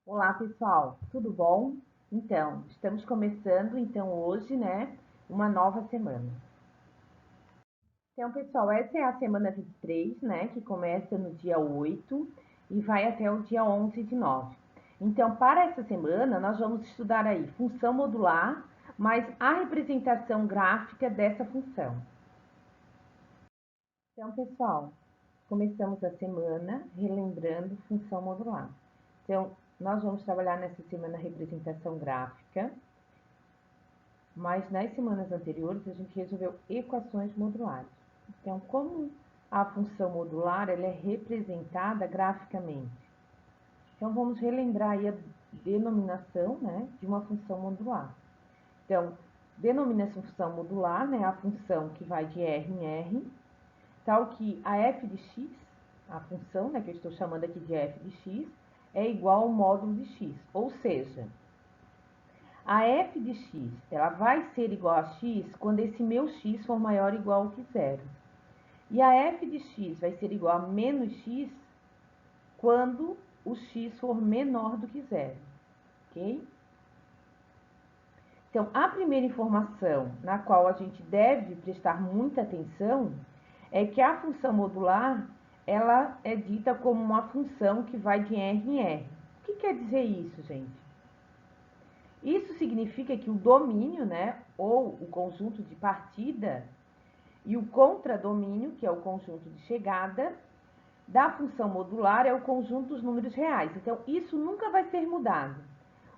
Olá, pessoal, tudo bom? Então, estamos começando hoje, uma nova semana. Então, pessoal, essa é a semana 23, que começa no dia 8 e vai até o dia 11 de 9. Então, para essa semana, nós vamos estudar aí função modular, mais a representação gráfica dessa função. Então, pessoal, começamos a semana relembrando função modular. Então, nós vamos trabalhar nessa semana a representação gráfica, mas nas semanas anteriores a gente resolveu equações modulares. Então, como a função modular ela é representada graficamente? Então, vamos relembrar aí a denominação, de uma função modular. Então, denominação função modular, a função que vai de R em R, tal que a f de x, a função, que eu estou chamando aqui de f de x, é igual ao módulo de x, ou seja, a f de x, ela vai ser igual a x quando esse meu x for maior ou igual que zero. E a f de x vai ser igual a menos x quando o x for menor do que zero, ok? Então, a primeira informação na qual a gente deve prestar muita atenção é que a função modular, ela é dita como uma função que vai de R em R. O que quer dizer isso, gente? Isso significa que o domínio, ou o conjunto de partida, e o contradomínio, que é o conjunto de chegada, da função modular é o conjunto dos números reais. Então, isso nunca vai ser mudado.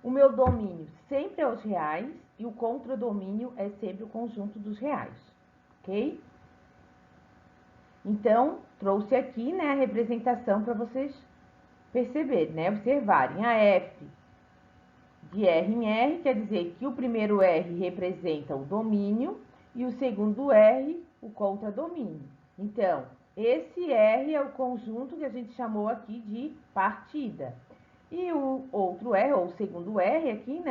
O meu domínio sempre é os reais e o contradomínio é sempre o conjunto dos reais, ok? Então, trouxe aqui, a representação para vocês perceberem, observarem. A f de R em R quer dizer que o primeiro R representa o domínio e o segundo R o contradomínio. Então, esse R é o conjunto que a gente chamou aqui de partida. E o outro R, ou o segundo R aqui,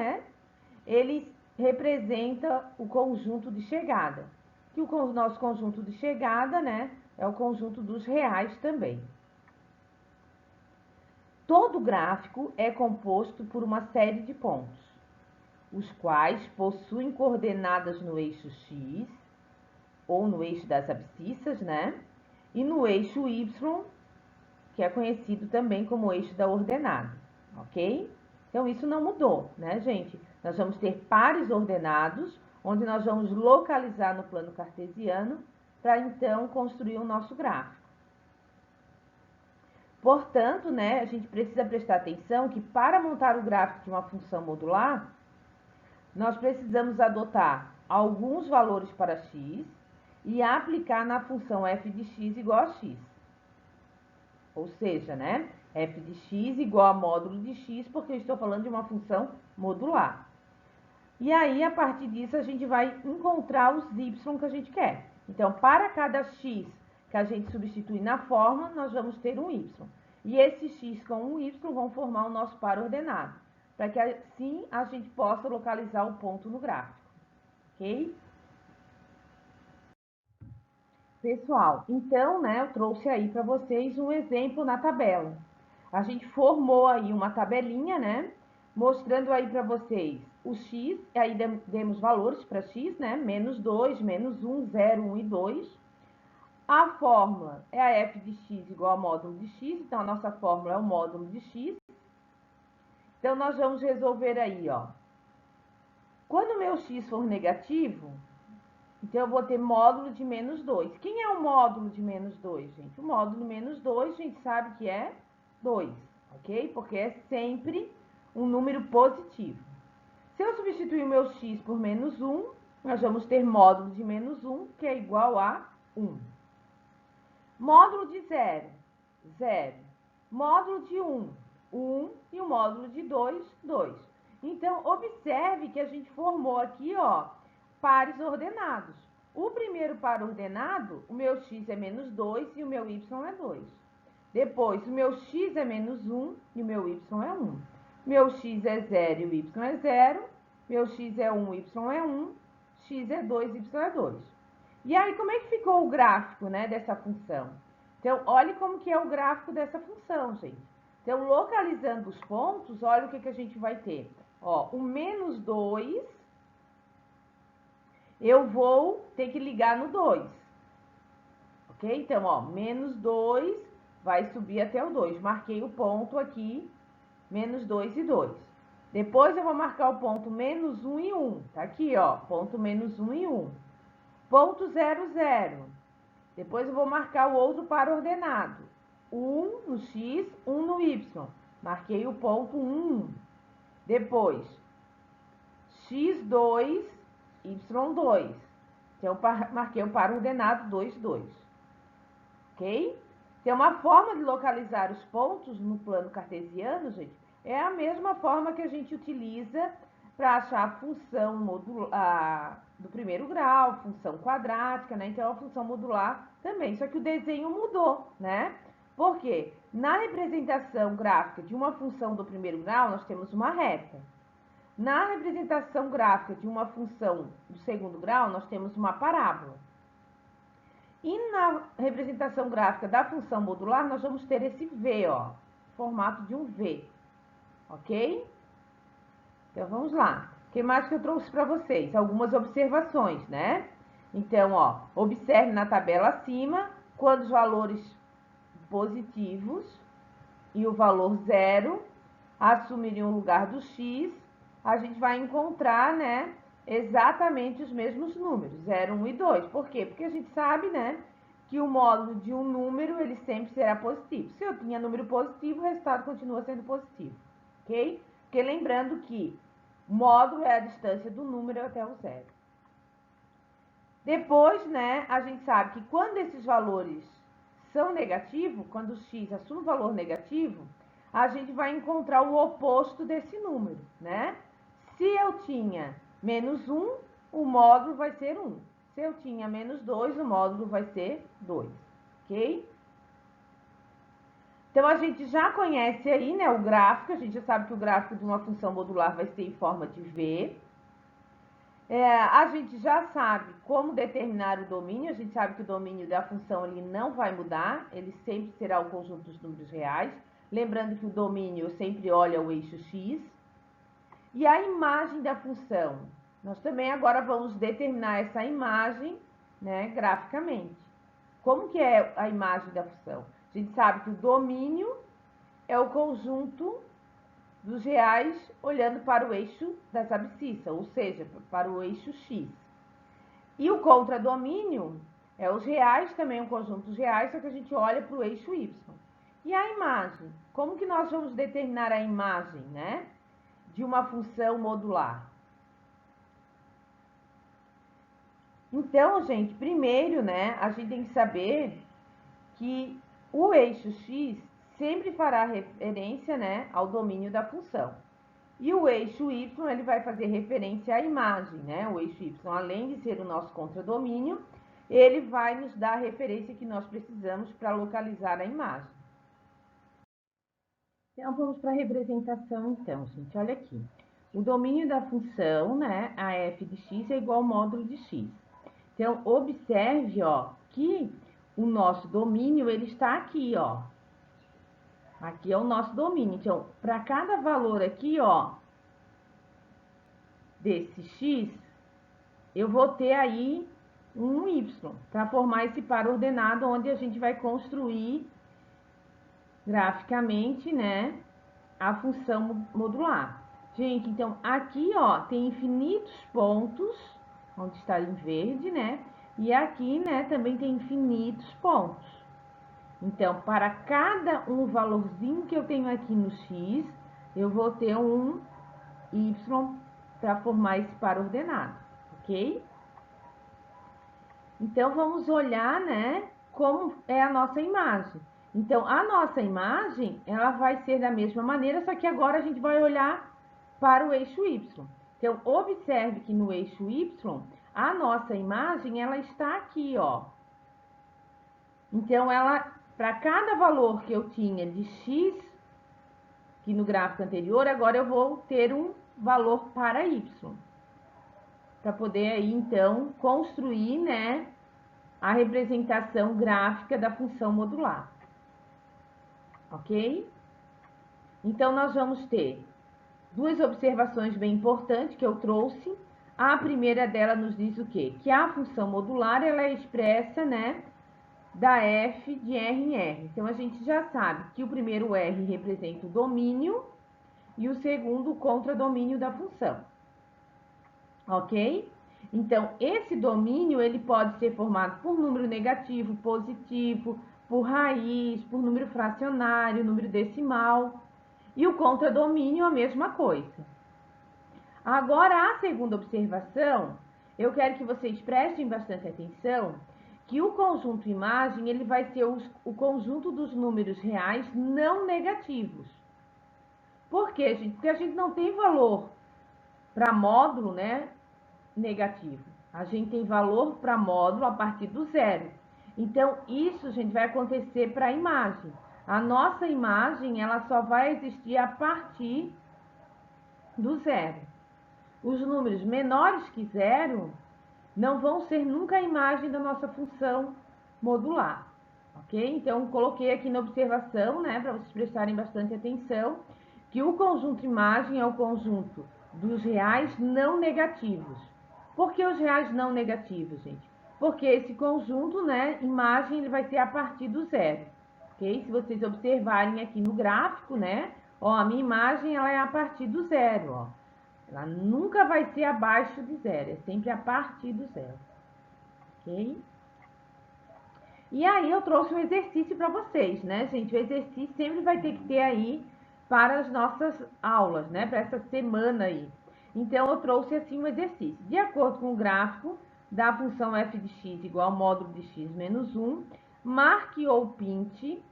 ele representa o conjunto de chegada. Que o nosso conjunto de chegada, é o conjunto dos reais também. Todo gráfico é composto por uma série de pontos, os quais possuem coordenadas no eixo x, ou no eixo das abscissas, e no eixo y, que é conhecido também como eixo da ordenada, ok? Então, isso não mudou, gente? Nós vamos ter pares ordenados, onde nós vamos localizar no plano cartesiano, para então construir o nosso gráfico. Portanto, a gente precisa prestar atenção que para montar o gráfico de uma função modular, nós precisamos adotar alguns valores para x e aplicar na função f de x igual a x. Ou seja, f de x igual a módulo de x, porque eu estou falando de uma função modular. E aí, a partir disso, a gente vai encontrar os y que a gente quer. Então, para cada x que a gente substitui na fórmula, nós vamos ter um y. E esse x com um y vão formar o nosso par ordenado, para que assim a gente possa localizar o ponto no gráfico, ok? Pessoal, então, eu trouxe aí para vocês um exemplo na tabela. A gente formou aí uma tabelinha, mostrando aí para vocês o x, e aí demos valores para x, menos 2, menos 1, 0, 1 e 2. A fórmula é a f de x igual a módulo de x, então a nossa fórmula é o módulo de x. Então, nós vamos resolver aí, ó. Quando o meu x for negativo, então eu vou ter módulo de menos 2. Quem é o módulo de menos 2, gente? O módulo de menos 2, a gente sabe que é 2, ok? Porque é sempre um número positivo. Se eu substituir o meu x por menos 1, nós vamos ter módulo de menos 1, que é igual a 1. Módulo de 0, 0. Módulo de 1, 1. E o módulo de 2, 2. Então, observe que a gente formou aqui, ó, pares ordenados. O primeiro par ordenado, o meu x é menos 2 e o meu y é 2. Depois, o meu x é menos 1 e o meu y é 1. Meu x é 0 e o y é 0. Meu x é 1, y é 1. X é 2, y é 2. E aí, como é que ficou o gráfico, dessa função? Então, olhe como que é o gráfico dessa função, gente. Então, localizando os pontos, olha o que a gente vai ter. Ó, o menos 2, eu vou ter que ligar no 2. Ok? Então, ó, menos 2 vai subir até o 2. Marquei o ponto aqui, menos 2 e 2. Depois eu vou marcar o ponto menos 1 e 1. Tá aqui, ó, ponto menos 1 e 1. Ponto 0, 0. Depois eu vou marcar o outro par ordenado. 1 no x, 1 no y. Marquei o ponto 1, 1. Depois, x2, y2. Então, marquei o par ordenado 2, 2. Ok? Então, uma forma de localizar os pontos no plano cartesiano, gente, é a mesma forma que a gente utiliza para achar a função modular do primeiro grau, função quadrática, né? Então, a função modular também, só que o desenho mudou, né? Por quê? Na representação gráfica de uma função do primeiro grau, nós temos uma reta. Na representação gráfica de uma função do segundo grau, nós temos uma parábola. E na representação gráfica da função modular, nós vamos ter esse V, ó, formato de um V, ok? Então, vamos lá. O que mais que eu trouxe para vocês? Algumas observações, né? Então, ó, observe na tabela acima, quando os valores positivos e o valor 0 assumirem o lugar do x, a gente vai encontrar, né, exatamente os mesmos números, 0, 1 e 2. Por quê? Porque a gente sabe, né, que o módulo de um número, ele sempre será positivo. Se eu tinha número positivo, o resultado continua sendo positivo, ok? Porque lembrando que módulo é a distância do número até o zero. Depois, né, a gente sabe que quando esses valores são negativos, quando o x assume valor negativo, a gente vai encontrar o oposto desse número, né? Se eu tinha menos 1, o módulo vai ser 1. Se eu tinha menos 2, o módulo vai ser 2, ok? Então, a gente já conhece aí, né, o gráfico, a gente já sabe que o gráfico de uma função modular vai ser em forma de V. A gente já sabe como determinar o domínio, a gente sabe que o domínio da função ele não vai mudar, ele sempre será o conjunto dos números reais. Lembrando que o domínio sempre olha o eixo x. E a imagem da função, nós também agora vamos determinar essa imagem, né, graficamente. Como que é a imagem da função? A gente sabe que o domínio é o conjunto dos reais olhando para o eixo das abscissas, ou seja, para o eixo x. E o contradomínio é os reais, também um conjunto dos reais, só que a gente olha para o eixo y. E a imagem? Como que nós vamos determinar a imagem, né, de uma função modular? Então, gente, primeiro, né, a gente tem que saber que o eixo x sempre fará referência, né, ao domínio da função. E o eixo y, ele vai fazer referência à imagem, né? O eixo y, além de ser o nosso contradomínio, ele vai nos dar a referência que nós precisamos para localizar a imagem. Então, vamos para a representação, então, gente. Olha aqui. O domínio da função, né, a f de x é igual ao módulo de x. Então, observe, ó, que o nosso domínio, ele está aqui, ó. Aqui é o nosso domínio. Então, para cada valor aqui, ó, desse x, eu vou ter aí um y, para formar esse par ordenado, onde a gente vai construir graficamente, né, a função modular. Gente, então, aqui, ó, tem infinitos pontos, onde está em verde, né, e aqui, né, também tem infinitos pontos. Então, para cada um valorzinho que eu tenho aqui no x, eu vou ter um y para formar esse par ordenado, ok? Então, vamos olhar, né, como é a nossa imagem. Então, a nossa imagem, ela vai ser da mesma maneira, só que agora a gente vai olhar para o eixo y. Então, observe que no eixo y, a nossa imagem, ela está aqui, ó. Então, ela, para cada valor que eu tinha de x, que no gráfico anterior, agora eu vou ter um valor para y. Para poder aí, então, construir, né, a representação gráfica da função modular. Ok? Então, nós vamos ter duas observações bem importantes que eu trouxe. A primeira dela nos diz o quê? Que a função modular, ela é expressa, né, da f de r em r. Então, a gente já sabe que o primeiro r representa o domínio e o segundo o contradomínio da função. Ok? Então, esse domínio, ele pode ser formado por número negativo, positivo, por raiz, por número fracionário, número decimal. E o contradomínio, a mesma coisa. Agora, a segunda observação, eu quero que vocês prestem bastante atenção, que o conjunto imagem, ele vai ser o conjunto dos números reais não negativos. Por quê, gente? Porque a gente não tem valor para módulo, né, negativo. A gente tem valor para módulo a partir do zero. Então, isso, gente, vai acontecer para a imagem. A nossa imagem, ela só vai existir a partir do zero. Os números menores que zero não vão ser nunca a imagem da nossa função modular, ok? Então, coloquei aqui na observação, né, para vocês prestarem bastante atenção, que o conjunto imagem é o conjunto dos reais não negativos. Por que os reais não negativos, gente? Porque esse conjunto, né, imagem, ele vai ser a partir do zero, ok? Se vocês observarem aqui no gráfico, né, ó, a minha imagem, ela é a partir do zero, ó. Ela nunca vai ser abaixo de zero, é sempre a partir do zero, ok? E aí eu trouxe um exercício para vocês, né, gente? O exercício sempre vai ter que ter aí para as nossas aulas, né? Para essa semana aí. Então, eu trouxe assim um exercício. De acordo com o gráfico da função f de x igual ao módulo de x menos 1, marque ou pinte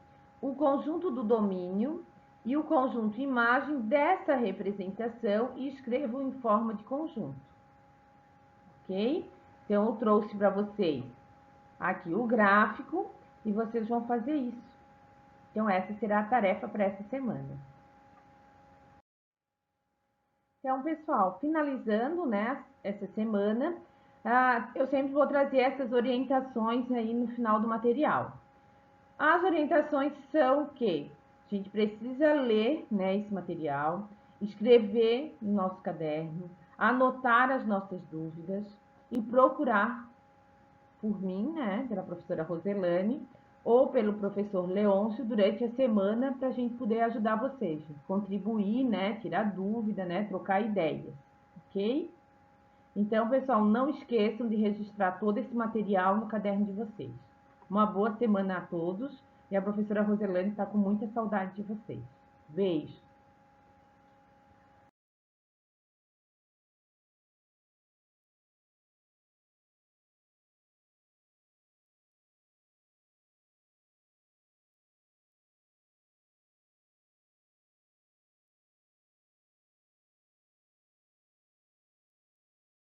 o conjunto do domínio e o conjunto imagem dessa representação e escreva em forma de conjunto, ok? Então, eu trouxe para vocês aqui o gráfico e vocês vão fazer isso. Então, essa será a tarefa para essa semana. Então, pessoal, finalizando, né, essa semana, eu sempre vou trazer essas orientações aí no final do material. As orientações são que a gente precisa ler, né, esse material, escrever no nosso caderno, anotar as nossas dúvidas e procurar por mim, né, pela professora Roselane, ou pelo professor Leôncio durante a semana para a gente poder ajudar vocês, contribuir, né, tirar dúvida, né, trocar ideias, ok? Então, pessoal, não esqueçam de registrar todo esse material no caderno de vocês. Uma boa semana a todos e a professora Roselane está com muita saudade de vocês. Beijo!